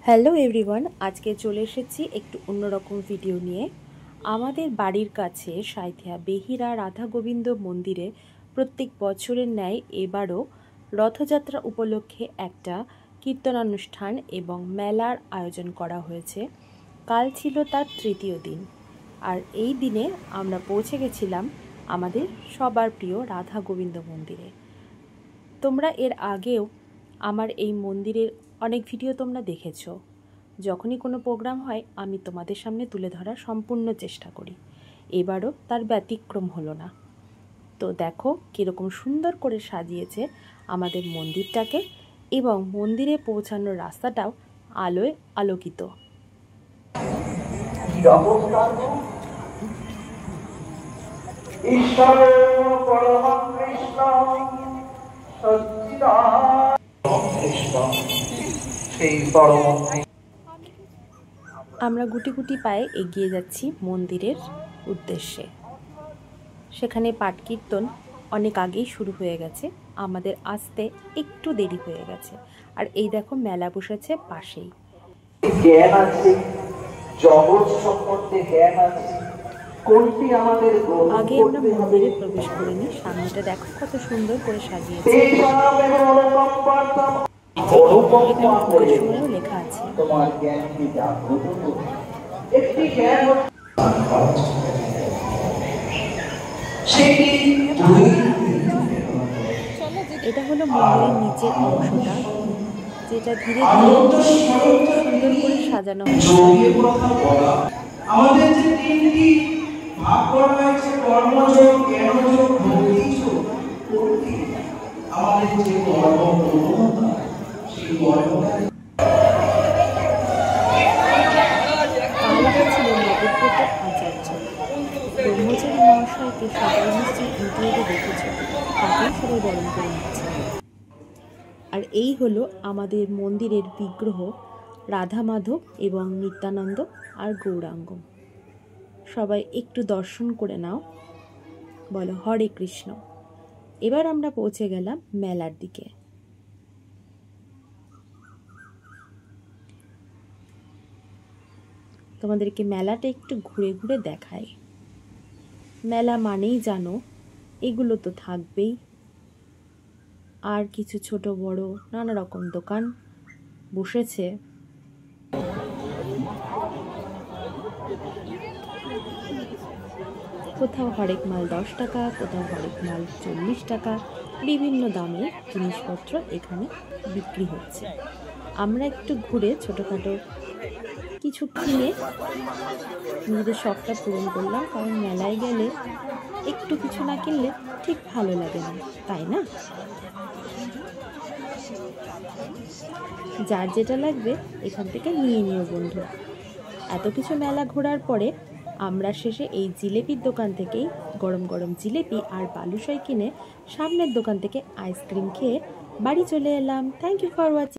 Hello everyone, আজকে চলে এসেছি একটু অন্যরকম ভিডিও নিয়ে। আমাদের বাড়ির কাছে সাঁইথিয়া বেহিরা রাধা গোবিন্দ মন্দিরে প্রত্যেক বছরের ন্যায় এবারও রথযাত্রা উপলক্ষে একটা কীর্তনানুষ্ঠান এবং মেলার আয়োজন করা হয়েছে। কাল ছিল তার তৃতীয় দিন, আর এই দিনে আমরা পৌঁছে গেছিলাম আমাদের সবার প্রিয় রাধা গোবিন্দ মন্দিরে। তোমরা এর আগেও আমার এই মন্দিরের অনেক ভিডিও তোমরা দেখেছো। যখনই কোনো প্রোগ্রাম হয় আমি তোমাদের সামনে তুলে ধরার সম্পূর্ণ চেষ্টা করি। এবারও তার ব্যতিক্রম হলো না। তো দেখো কীরকম সুন্দর করে সাজিয়েছে আমাদের মন্দিরটাকে, এবং মন্দিরে পৌঁছানোর রাস্তাটাও আলোয় আলোকিত। আমরা গুটি গুটি পায়ে এগিয়ে যাচ্ছি মন্দিরের উদ্দেশ্যে। সেখানে পাঠ কীর্তন অনেক আগেই শুরু হয়ে গেছে, আমাদের আসতে একটু দেরি হয়ে গেছে। আর এই দেখো মেলা বসেছে পাশেই। জ্ঞান আছে, জগৎ সম্বন্ধে জ্ঞান আছে, কোনটি আমাদের আগে আমরা মন্দিরে প্রবেশ করে নিই। সামনেটা দেখো কত সুন্দর করে সাজিয়েছে। এখানে লেখা আছে তোমার জ্ঞানকে জাগ্রত করো। একটি জ্ঞান এটা হলো মন্দিরের নিচের অংশটা, যেটা ধীরে ধীরে সুন্দর করে সাজানো হয়েছে। আমাদের যে তিনটি ভাগ করা হয়েছে, কর্মযোগ, জ্ঞানযোগ, ভক্তিযোগ, আমাদের যে কর্মপূর্ণতা, সেই কর্মটা আচার্য ব্রহ্মচারী মহাশয়কে সবাই নিশ্চয়ই ইউটিউবে দেখেছ, তাকেই সবাই বরণ করে নিচ্ছে। আর এই হলো আমাদের মন্দিরের বিগ্রহ রাধা মাধব এবং নিত্যানন্দ আর গৌরাঙ্গ। সবাই একটু দর্শন করে নাও, বলো হরে কৃষ্ণ। এবার আমরা পৌঁছে গেলাম মেলার দিকে। তোমাদেরকে মেলাটা একটু ঘুরে ঘুরে দেখাই। মেলা মানেই জানো এগুলো তো থাকবেই, আর কিছু ছোট বড় নানা রকম দোকান বসেছে। কোথাও হরেক মাল 10 টাকা, কোথাও হরেক মাল 40 টাকা, বিভিন্ন দামে জিনিসপত্র এখানে বিক্রি হচ্ছে। আমরা একটু ঘুরে ছোটোখাটো কিছু কিনে নিজেদের শখটা পূরণ করলাম, কারণ মেলায় গেলে একটু কিছু না কিনলে ঠিক ভালো লাগে না, তাই না? যার যেটা লাগবে এখান থেকে নিয়ে নিও বন্ধুরা। এত কিছু মেলা ঘোরার পরে আমরা শেষে এই জিলেপির দোকান থেকেই গরম গরম জিলেপি আর বালুশাই কিনে সামনের দোকান থেকে আইসক্রিম খেয়ে বাড়ি চলে এলাম। Thank you for watching.